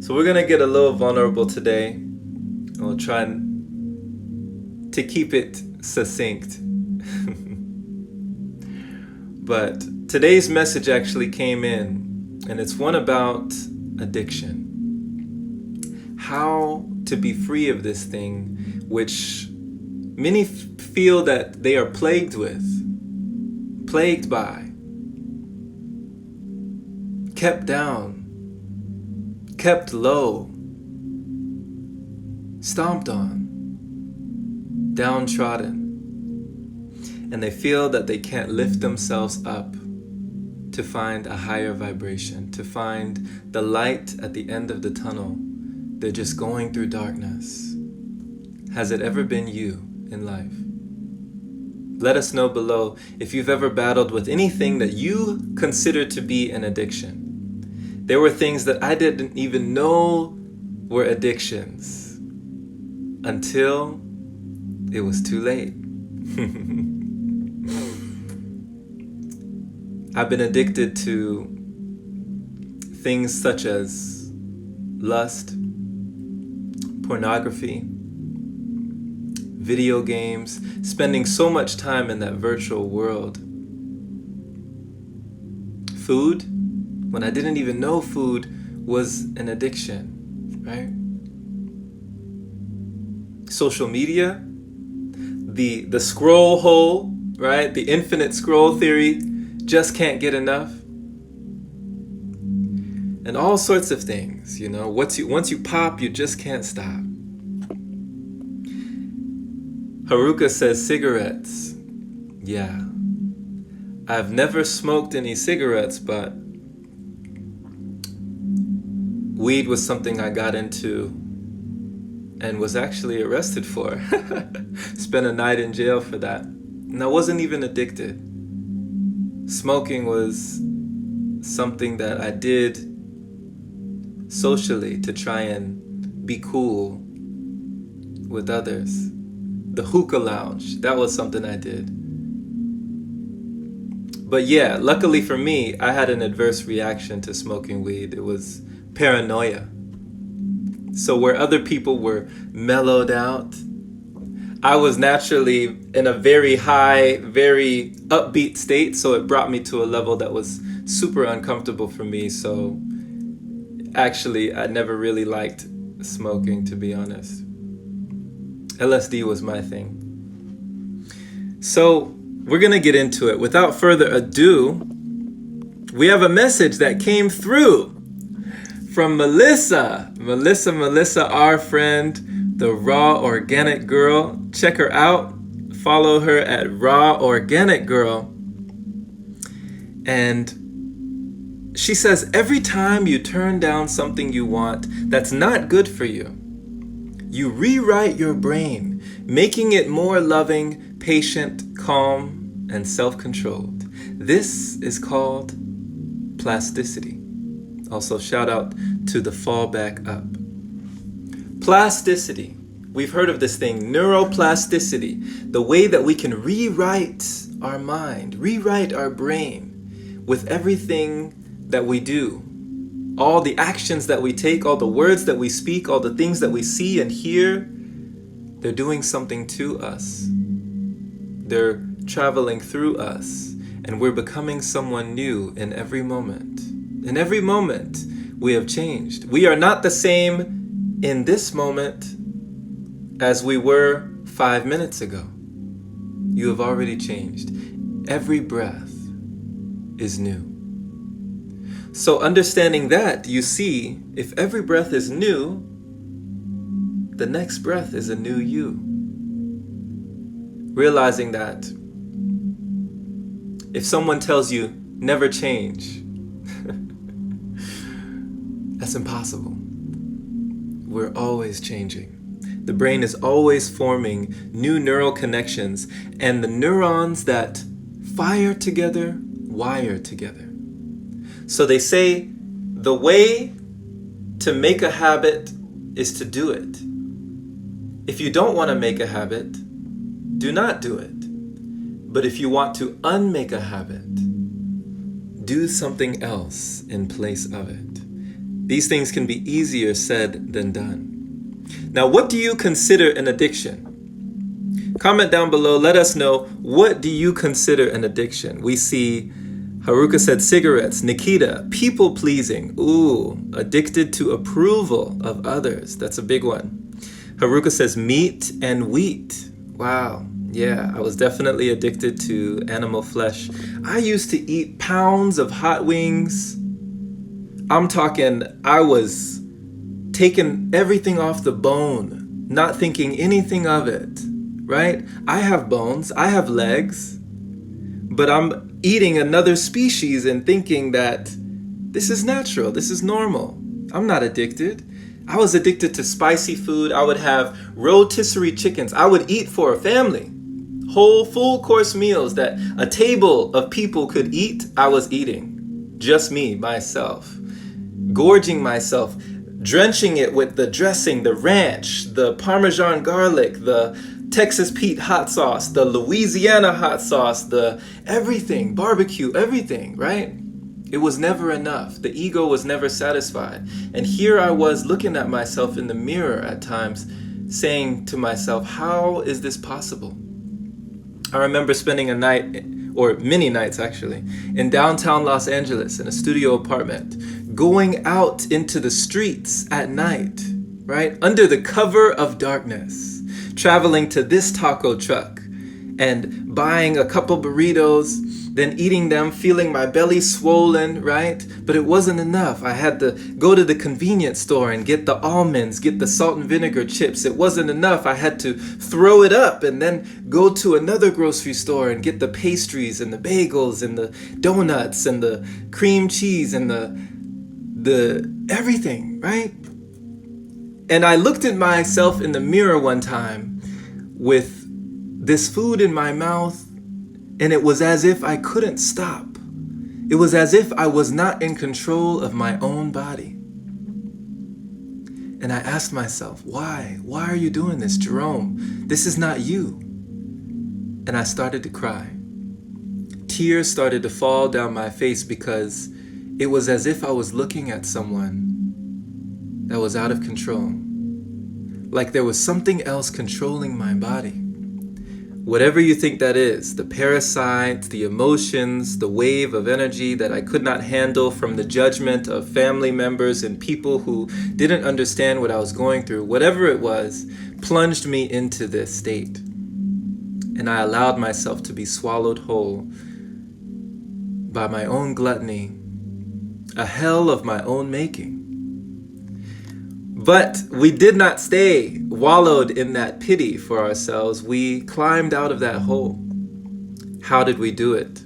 So we're gonna get a little vulnerable today. We'll try to keep it succinct. But today's message actually came in, and it's one about addiction. How to be free of this thing, which many feel that they are plagued by, kept down, kept low, stomped on, downtrodden. And they feel that they can't lift themselves up to find a higher vibration, to find the light at the end of the tunnel. They're just going through darkness. Has it ever been you in life? Let us know below if you've ever battled with anything that you consider to be an addiction. There were things that I didn't even know were addictions until it was too late. I've been addicted to things such as lust, pornography, video games, spending so much time in that virtual world. Food, when I didn't even know food was an addiction, right? Social media, the scroll hole, right? The infinite scroll theory, just can't get enough. And all sorts of things, once you pop, you just can't stop. Haruka says cigarettes. Yeah. I've never smoked any cigarettes, but weed was something I got into and was actually arrested for. Spent a night in jail for that. And I wasn't even addicted. Smoking was something that I did socially to try and be cool with others. The hookah lounge, that was something I did. But yeah, luckily for me, I had an adverse reaction to smoking weed. It was paranoia. So where other people were mellowed out, I was naturally in a very high, very upbeat state, so it brought me to a level that was super uncomfortable for me. So actually, I never really liked smoking, to be honest. LSD was my thing. So we're gonna get into it. Without further ado, we have a message that came through from Melissa, our friend, the Raw Organic Girl. Check her out. Follow her at Raw Organic Girl. And she says, every time you turn down something you want that's not good for you, you rewrite your brain, making it more loving, patient, calm, and self-controlled. This is called plasticity. Also, shout out to the Fallback Up. Plasticity. We've heard of this thing, neuroplasticity, the way that we can rewrite our mind, rewrite our brain with everything that we do. All the actions that we take, all the words that we speak, all the things that we see and hear, they're doing something to us. They're traveling through us, and we're becoming someone new in every moment. In every moment, we have changed. We are not the same in this moment as we were 5 minutes ago. You have already changed. Every breath is new. So understanding that, you see, if every breath is new, the next breath is a new you. Realizing that if someone tells you never change, that's impossible. We're always changing. The brain is always forming new neural connections, and the neurons that fire together, wire together. So they say the way to make a habit is to do it. If you don't want to make a habit, do not do it. But if you want to unmake a habit, do something else in place of it. These things can be easier said than done. Now, what do you consider an addiction? Comment down below. Let us know, what do you consider an addiction? We see Haruka said cigarettes. Nikita, people pleasing. Ooh, addicted to approval of others. That's a big one. Haruka says meat and wheat. Wow. Yeah, I was definitely addicted to animal flesh. I used to eat pounds of hot wings. I'm talking, I was taking everything off the bone, not thinking anything of it, right? I have bones, I have legs, but I'm eating another species and thinking that this is natural, this is normal. I'm not addicted. I was addicted to spicy food. I would have rotisserie chickens. I would eat for a family. Whole full course meals that a table of people could eat, I was eating. Just me, myself. Gorging myself, drenching it with the dressing, the ranch, the Parmesan garlic, the Texas Pete hot sauce, the Louisiana hot sauce, the everything, barbecue, everything, right? It was never enough. The ego was never satisfied. And here I was looking at myself in the mirror at times, saying to myself, how is this possible? I remember spending a night, or many nights actually, in downtown Los Angeles in a studio apartment, going out into the streets at night, right? Under the cover of darkness, traveling to this taco truck and buying a couple burritos, then eating them, feeling my belly swollen, right? But it wasn't enough. I had to go to the convenience store and get the almonds, get the salt and vinegar chips. It wasn't enough. I had to throw it up and then go to another grocery store and get the pastries and the bagels and the donuts and the cream cheese and the everything, right? And I looked at myself in the mirror one time with this food in my mouth, and it was as if I couldn't stop. It was as if I was not in control of my own body. And I asked myself, why? Why are you doing this, Jerome? This is not you. And I started to cry. Tears started to fall down my face because it was as if I was looking at someone that was out of control. Like there was something else controlling my body. Whatever you think that is, the parasites, the emotions, the wave of energy that I could not handle from the judgment of family members and people who didn't understand what I was going through, whatever it was, plunged me into this state. And I allowed myself to be swallowed whole by my own gluttony, a hell of my own making. But we did not stay wallowed in that pity for ourselves. We climbed out of that hole. How did we do it?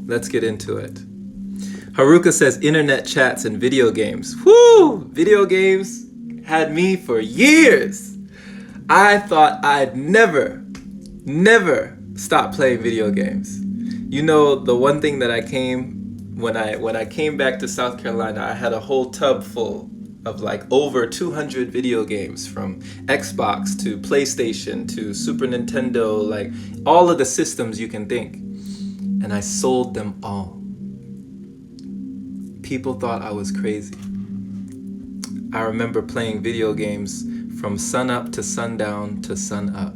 Let's get into it. Haruka says internet chats and video games. Whoo! Video games had me for years. I thought I'd never stop playing video games. You know, the one thing that when I came back to South Carolina, I had a whole tub full of like over 200 video games, from Xbox to PlayStation to Super Nintendo, like all of the systems you can think. And I sold them all. People thought I was crazy. I remember playing video games from sun up to sundown to sun up.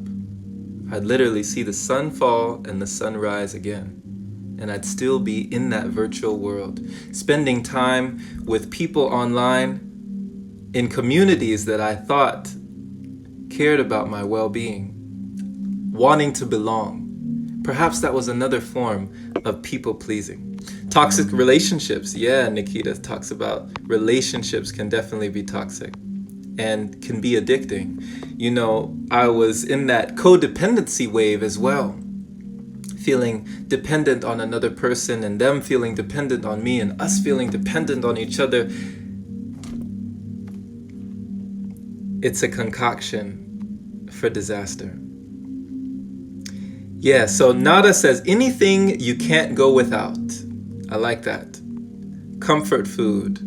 I'd literally see the sun fall and the sun rise again. And I'd still be in that virtual world, spending time with people online in communities that I thought cared about my well-being, wanting to belong. Perhaps that was another form of people-pleasing. Toxic relationships. Yeah, Nikita talks about relationships can definitely be toxic and can be addicting. You know, I was in that codependency wave as well, feeling dependent on another person and them feeling dependent on me and us feeling dependent on each other. It's a concoction for disaster. Yeah, so Nada says, anything you can't go without. I like that. Comfort food.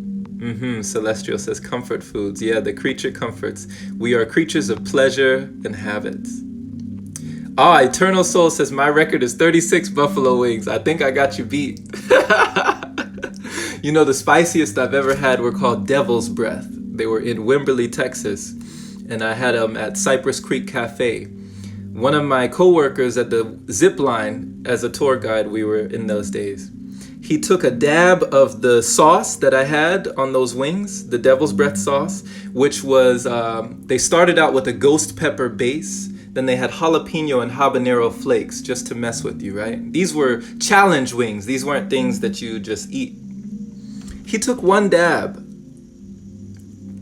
Celestial says comfort foods. Yeah, the creature comforts. We are creatures of pleasure and habits. Eternal Soul says, my record is 36 buffalo wings. I think I got you beat. You know, the spiciest I've ever had were called Devil's Breath. They were in Wimberley, Texas, and I had them at Cypress Creek Cafe. One of my coworkers at the zip line, as a tour guide, we were in those days, he took a dab of the sauce that I had on those wings, the Devil's Breath sauce, which was, they started out with a ghost pepper base. Then they had jalapeno and habanero flakes just to mess with you, right? These were challenge wings. These weren't things that you just eat. He took one dab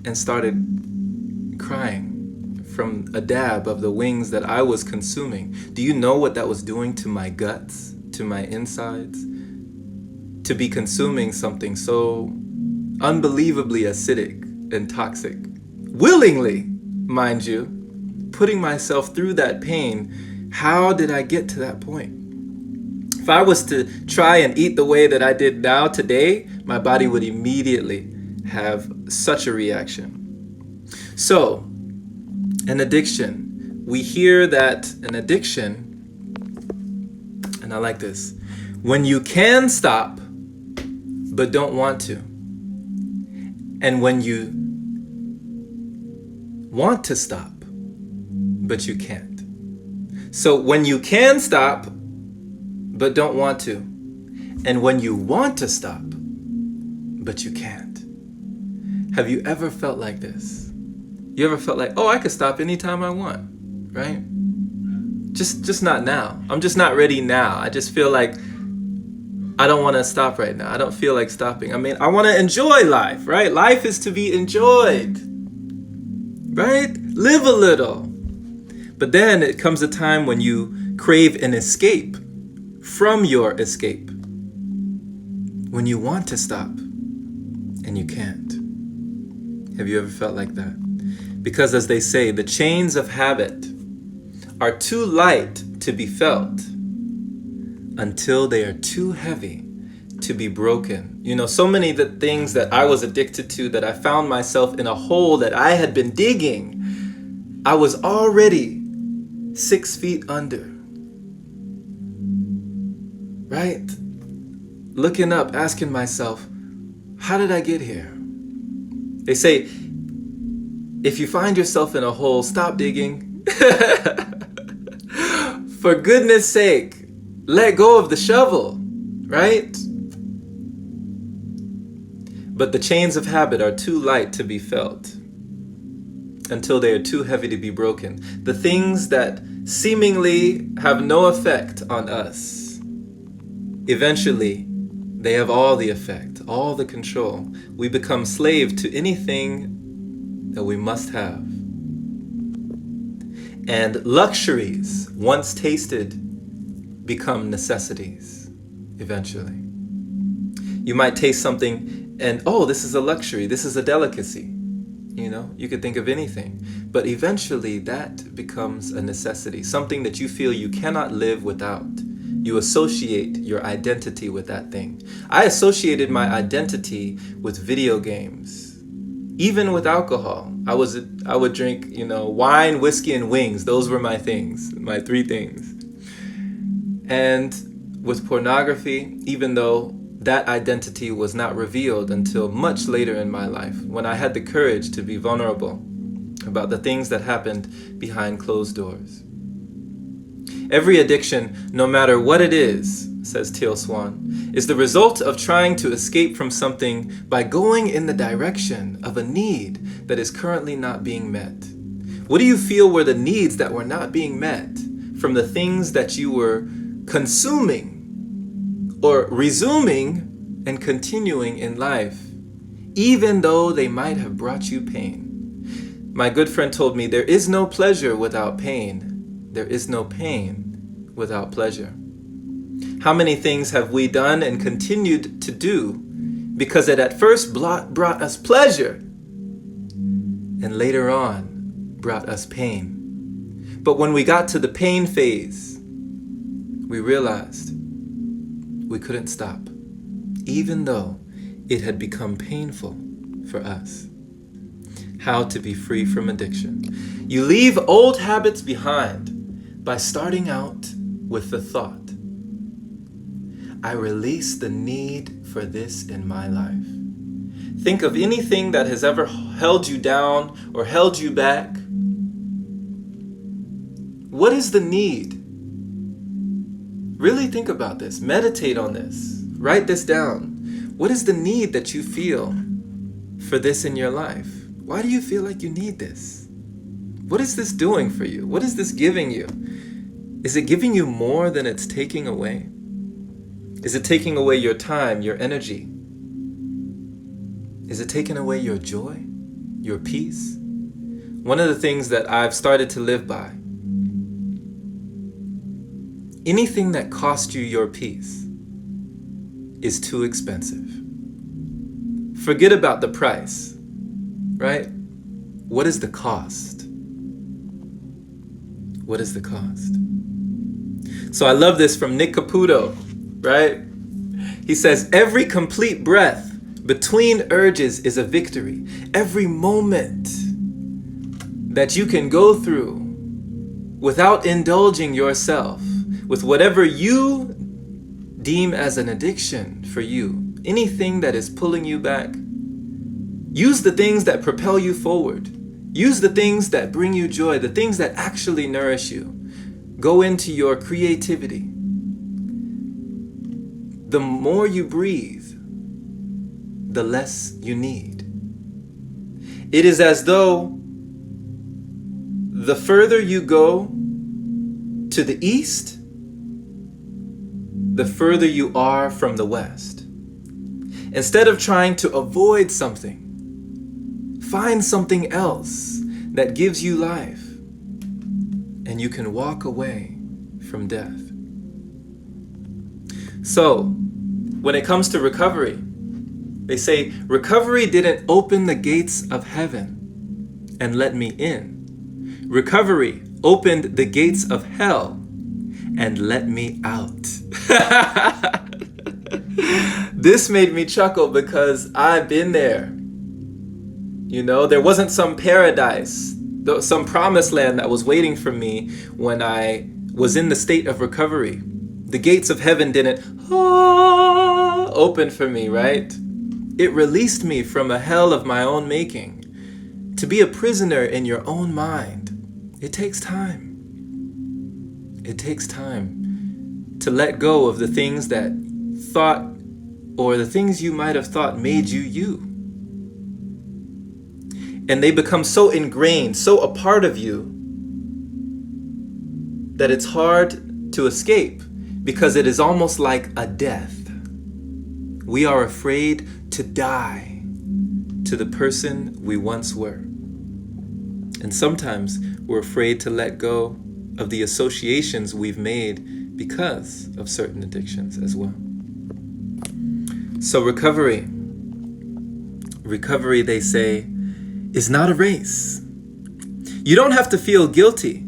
and started crying from a dab of the wings that I was consuming. Do you know what that was doing to my guts, to my insides? To be consuming something so unbelievably acidic and toxic. Willingly, mind you, putting myself through that pain. How did I get to that point? If I was to try and eat the way that I did now today, my body would immediately have such a reaction. So, an addiction. We hear that an addiction, and I like this, when you can stop, but don't want to. And when you want to stop, but you can't. So when you can stop, but don't want to. And when you want to stop, but you can't. Have you ever felt like this? You ever felt like, oh, I could stop anytime I want, right? Just not now. I'm just not ready now. I just feel like I don't want to stop right now. I don't feel like stopping. I mean, I want to enjoy life, right? Life is to be enjoyed, right? Live a little. But then it comes a time when you crave an escape from your escape. When you want to stop and you can't. Have you ever felt like that? Because as they say, the chains of habit are too light to be felt until they are too heavy to be broken. You know, so many of the things that I was addicted to, that I found myself in a hole that I had been digging, I was already 6 feet under. Right? Looking up, asking myself, how did I get here? They say, if you find yourself in a hole, stop digging. For goodness sake, let go of the shovel, right? But the chains of habit are too light to be felt until they are too heavy to be broken. The things that seemingly have no effect on us, eventually they have all the effect, all the control. We become slave to anything that we must have. And luxuries, once tasted, become necessities eventually. You might taste something and, oh, this is a luxury, this is a delicacy. You know, you could think of anything. But eventually that becomes a necessity, something that you feel you cannot live without. You associate your identity with that thing. I associated my identity with video games, even with alcohol. I would drink, you know, wine, whiskey, and wings. Those were my things, my three things. And with pornography, even though that identity was not revealed until much later in my life, when I had the courage to be vulnerable about the things that happened behind closed doors. Every addiction, no matter what it is, says Teal Swan, is the result of trying to escape from something by going in the direction of a need that is currently not being met. What do you feel were the needs that were not being met from the things that you were consuming or resuming and continuing in life, even though they might have brought you pain? My good friend told me there is no pleasure without pain. There is no pain without pleasure. How many things have we done and continued to do because it at first brought us pleasure and later on brought us pain? But when we got to the pain phase, we realized we couldn't stop, even though it had become painful for us. How to be free from addiction. You leave old habits behind by starting out with the thought, I release the need for this in my life. Think of anything that has ever held you down or held you back. What is the need? Really think about this. Meditate on this. Write this down. What is the need that you feel for this in your life? Why do you feel like you need this? What is this doing for you? What is this giving you? Is it giving you more than it's taking away? Is it taking away your time, your energy? Is it taking away your joy, your peace? One of the things that I've started to live by, anything that costs you your peace is too expensive. Forget about the price, right? What is the cost? What is the cost? So I love this from Nick Caputo, right? He says, every complete breath between urges is a victory. Every moment that you can go through without indulging yourself with whatever you deem as an addiction for you, anything that is pulling you back, use the things that propel you forward. Use the things that bring you joy, the things that actually nourish you. Go into your creativity. The more you breathe, the less you need. It is as though the further you go to the east, the further you are from the west. Instead of trying to avoid something, find something else that gives you life, and you can walk away from death. So, when it comes to recovery, they say recovery didn't open the gates of heaven and let me in. Recovery opened the gates of hell and let me out. This made me chuckle because I've been there. You know, there wasn't some paradise, some promised land that was waiting for me when I was in the state of recovery. The gates of heaven didn't open for me, right? It released me from a hell of my own making. To be a prisoner in your own mind, it takes time. It takes time to let go of the things that thought, or the things you might have thought made you you. And they become so ingrained, so a part of you, that it's hard to escape because it is almost like a death. We are afraid to die to the person we once were. And sometimes we're afraid to let go of the associations we've made because of certain addictions as well. So recovery, they say, is not a race. You don't have to feel guilty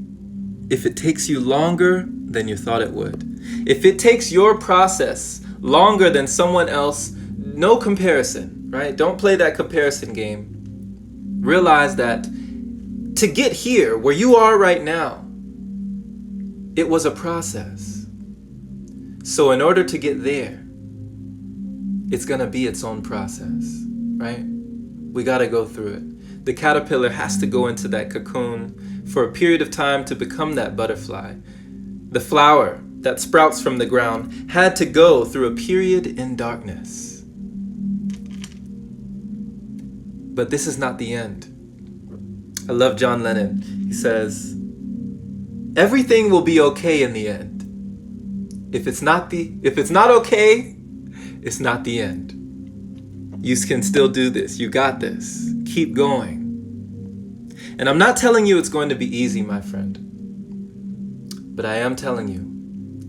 if it takes you longer than you thought it would. If it takes your process longer than someone else, no comparison, right? Don't play that comparison game. Realize that to get here, where you are right now, it was a process. So in order to get there, it's gonna be its own process, right? We gotta go through it. The caterpillar has to go into that cocoon for a period of time to become that butterfly. The flower that sprouts from the ground had to go through a period in darkness. But this is not the end. I love John Lennon. He says, everything will be okay in the end. If it's not okay, it's not the end. You can still do this. You got this. Keep going. And I'm not telling you it's going to be easy, my friend. But I am telling you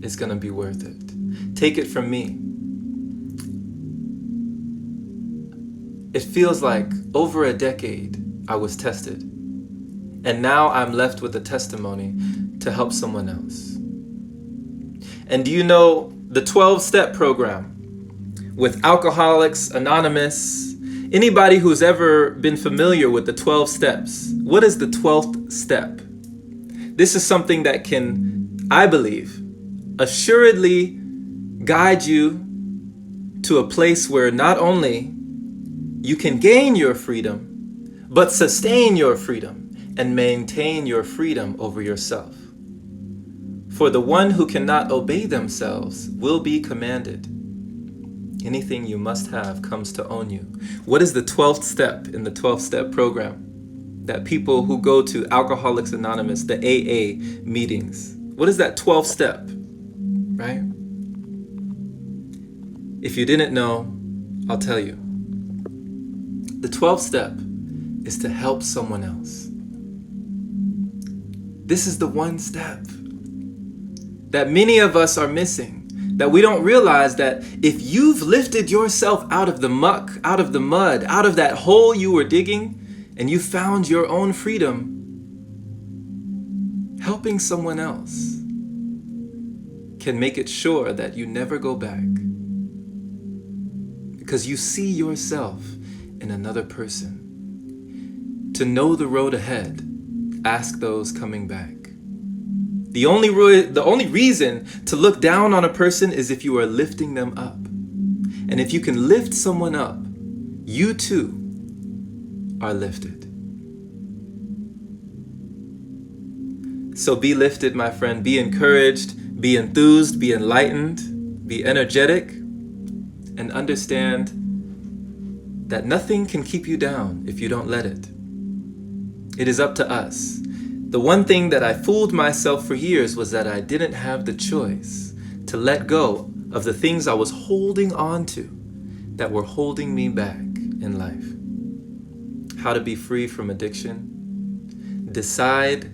it's going to be worth it. Take it from me. It feels like over a decade I was tested. And now I'm left with a testimony to help someone else. And do you know the 12-step program with Alcoholics Anonymous? Anybody who's ever been familiar with the 12 steps, what is the 12th step? This is something that can, I believe, assuredly guide you to a place where not only you can gain your freedom, but sustain your freedom and maintain your freedom over yourself. For the one who cannot obey themselves will be commanded. Anything you must have comes to own you. What is the 12th step in the 12-step program that people who go to Alcoholics Anonymous, the AA meetings, what is that 12th step, right? If you didn't know, I'll tell you. The 12th step is to help someone else. This is the one step that many of us are missing. That we don't realize that if you've lifted yourself out of the muck, out of the mud, out of that hole you were digging, and you found your own freedom, helping someone else can make it sure that you never go back. Because you see yourself in another person. To know the road ahead, ask those coming back. The only reason to look down on a person is if you are lifting them up. And if you can lift someone up, you too are lifted. So be lifted, my friend. Be encouraged, be enthused, be enlightened, be energetic, and understand that nothing can keep you down if you don't let it. It is up to us. The one thing that I fooled myself for years was that I didn't have the choice to let go of the things I was holding on to that were holding me back in life. How to be free from addiction. Decide,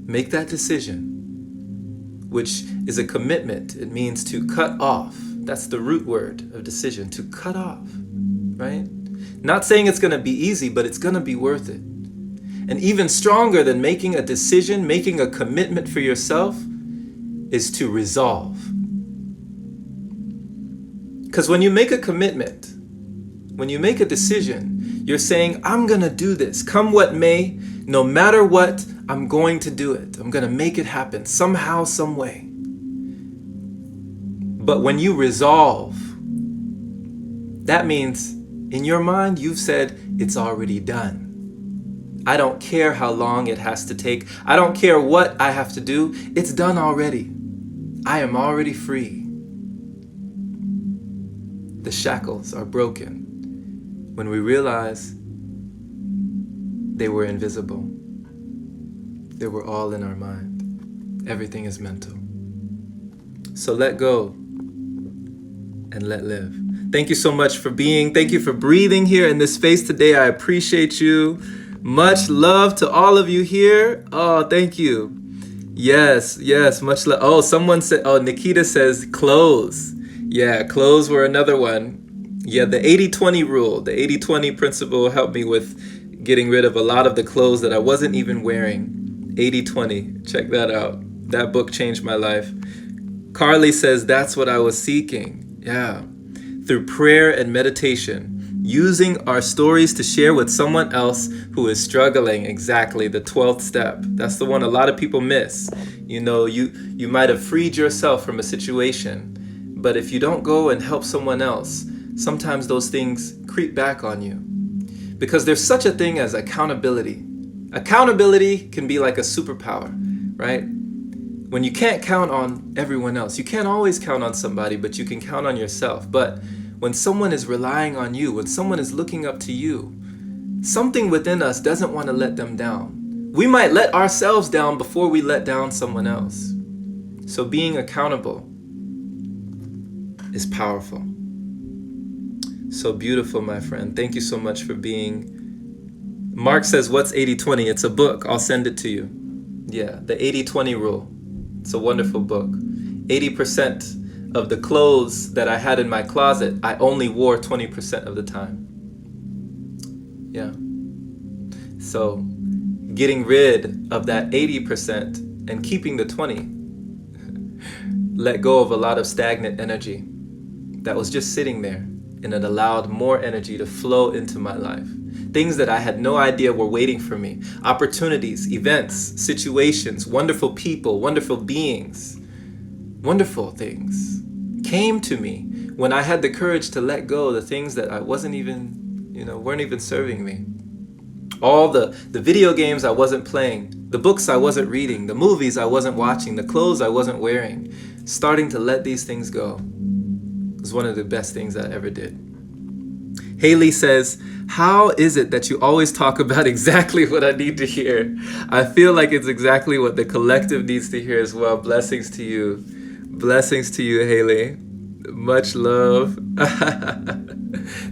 make that decision, which is a commitment. It means to cut off. That's the root word of decision, to cut off, right? Not saying it's going to be easy, but it's going to be worth it. And even stronger than making a decision, making a commitment for yourself, is to resolve. Because when you make a commitment, when you make a decision, you're saying, I'm going to do this. Come what may, no matter what, I'm going to do it. I'm going to make it happen somehow, some way. But when you resolve, that means in your mind, you've said, it's already done. I don't care how long it has to take. I don't care what I have to do. It's done already. I am already free. The shackles are broken when we realize they were invisible. They were all in our mind. Everything is mental. So let go and let live. Thank you so much for being. Thank you for breathing here in this space today. I appreciate you. Much love to all of you here. Oh, thank you. Yes, much love. Oh, someone said, Nikita says clothes. Yeah, clothes were another one. Yeah, the 80-20 rule, the 80-20 principle helped me with getting rid of a lot of the clothes that I wasn't even wearing. 80-20, check that out. That book changed my life. Carly says, that's what I was seeking. Yeah, through prayer and meditation. Using our stories to share with someone else who is struggling. Exactly, the 12th step. That's the one a lot of people miss. You know, you might have freed yourself from a situation, but if you don't go and help someone else, sometimes those things creep back on you. Because there's such a thing as accountability. Accountability can be like a superpower, right? When you can't count on everyone else. You can't always count on somebody, but you can count on yourself. But when someone is relying on you, when someone is looking up to you, something within us doesn't want to let them down. We might let ourselves down before we let down someone else. So being accountable is powerful. So beautiful, my friend. Thank you so much for being. Mark says, what's 80-20? It's a book. I'll send it to you. Yeah, the 80-20 rule. It's a wonderful book. 80% of the clothes that I had in my closet, I only wore 20% of the time. Yeah. So getting rid of that 80% and keeping the 20 let go of a lot of stagnant energy that was just sitting there, and it allowed more energy to flow into my life. Things that I had no idea were waiting for me. Opportunities, events, situations, wonderful people, wonderful beings, wonderful things came to me when I had the courage to let go the things that I wasn't even, weren't even serving me. All the video games I wasn't playing, the books I wasn't reading, the movies I wasn't watching, the clothes I wasn't wearing. Starting to let these things go was one of the best things I ever did. Haley says, how is it that you always talk about exactly what I need to hear? I feel like it's exactly what the collective needs to hear as well. Blessings to you. Blessings to you, Haley. Much love.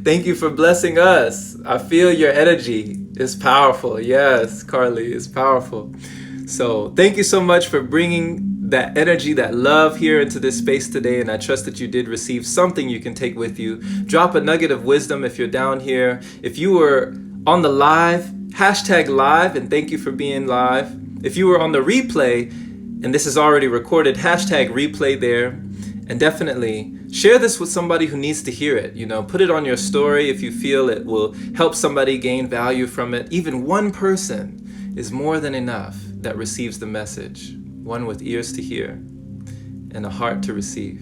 Thank you for blessing us. I feel your energy is powerful. Yes, Carly, it's powerful. So thank you so much for bringing that energy, that love here into this space today, and I trust that you did receive something you can take with you. Drop a nugget of wisdom if you're down here. If you were on the live, hashtag live, and thank you for being live. If you were on the replay, and this is already recorded, hashtag replay there. And definitely share this with somebody who needs to hear it. Put it on your story if you feel it will help somebody gain value from it. Even one person is more than enough that receives the message. One with ears to hear and a heart to receive.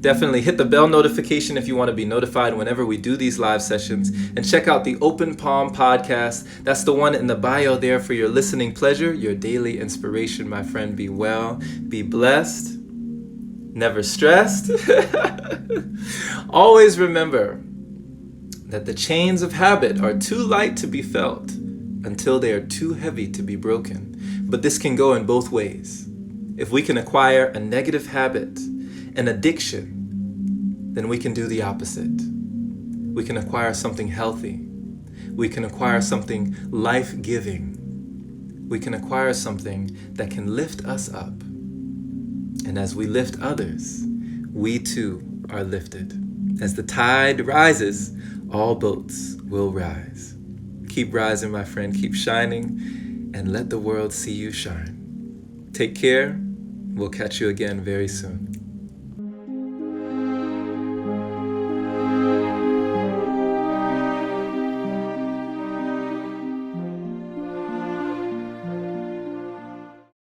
Definitely hit the bell notification if you want to be notified whenever we do these live sessions. And check out the Open Palm podcast. That's the one in the bio there for your listening pleasure, your daily inspiration, my friend. Be well, be blessed, never stressed. Always remember that the chains of habit are too light to be felt until they are too heavy to be broken. But this can go in both ways. If we can acquire a negative habit, an addiction, then we can do the opposite. We can acquire something healthy. We can acquire something life-giving. We can acquire something that can lift us up. And as we lift others, we too are lifted. As the tide rises, all boats will rise. Keep rising, my friend. Keep shining, and let the world see you shine. Take care. We'll catch you again very soon.